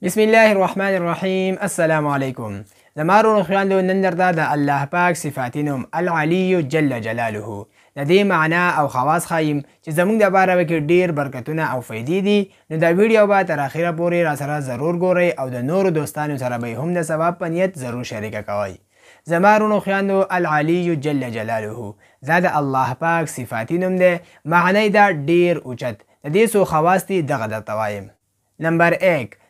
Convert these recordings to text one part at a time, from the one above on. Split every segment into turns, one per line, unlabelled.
بسم الله الرحمن الرحیم. السلام علیکم. زمارو خویندو نن درته د الله پاک صفاتینم العلی جل جلاله د دې معنا او خواص خایم چې زموږ د باره کې ډیر برکتونه او فائدې دي. نو دا ویډیو به تر اخره پورې را سره ضرور ګورئ او د نورو دوستانو سره به هم د ثواب په نیت ضرور شریک کوئ. زمارو خویندو العلی جل جلاله دا د الله پاک صفاتینم ده. معنی دا ډیر اوچت د دې څو خواص دي دغه درته وایم.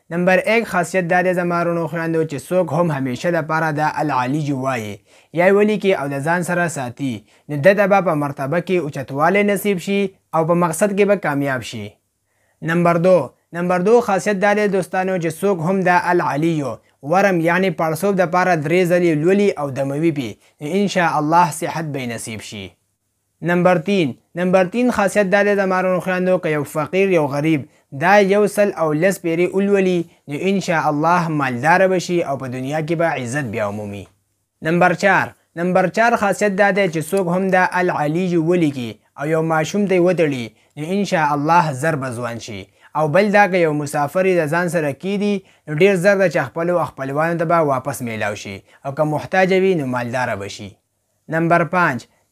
نمبر 1 خاصیت دا د زمارونو خویندو چې څوک هم همیشه دپاره د العلی وایي یا ولیکي او د ځان سره ساتي نو د به په مرتبه کې اوچتوالی نصیب شي او په مقصد کې به کامیاب شي. نمبر 2 خاصیت دا د دوستانو چې څوک هم د العلی ورم یعنی پړسوب دپاره 3 ځلې لولي او دموي پې نو انشاء الله صحت به نصیب شي. نمبر 3 خاصیت دا د زمارونو خویندو که یو فقیر یو غریب دا 110 پیرې ولولي نو انشاء الله مالدار بشي او په دنیا کې به عزت بیا عمومي. نمبر 4 خاصیت دا دی چې څوک هم د العلی ولیکي او یو ماشوم ته وتړي نو انشاء الله زر به ځوان شي. او بل دا که یو مسافر د ځان سره کیدي نو ډیر زر د چې خپلو خپلوانو ته به واپس میلاو شي او که محتاج وي نو مالدار بشي.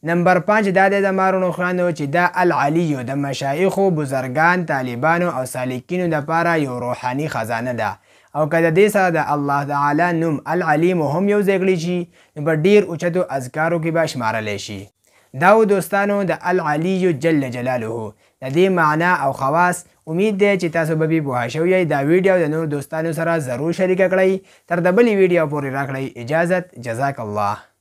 نمبر 5 دا د زمارونو خویندو چې دا العلی د مشایخو بزرگان طالبانو او سالکینو دپاره یو روحاني خزانه ده او که د دې سره د الله تعالی نوم العلیم هم یو ځای کړی شي نو په ډیر اوچتو اذکارو کې به شمارلی شي. دا و دوستانو د العلی جل جلاله د دې معنا او خواص. امید دی چې تاسو به پوه شوي دا ویډیو د نور دوستانو سره ضرور شریکه کړئ. تر د بلې ویډیو پورې راکړئ اجازت. جزاک الله.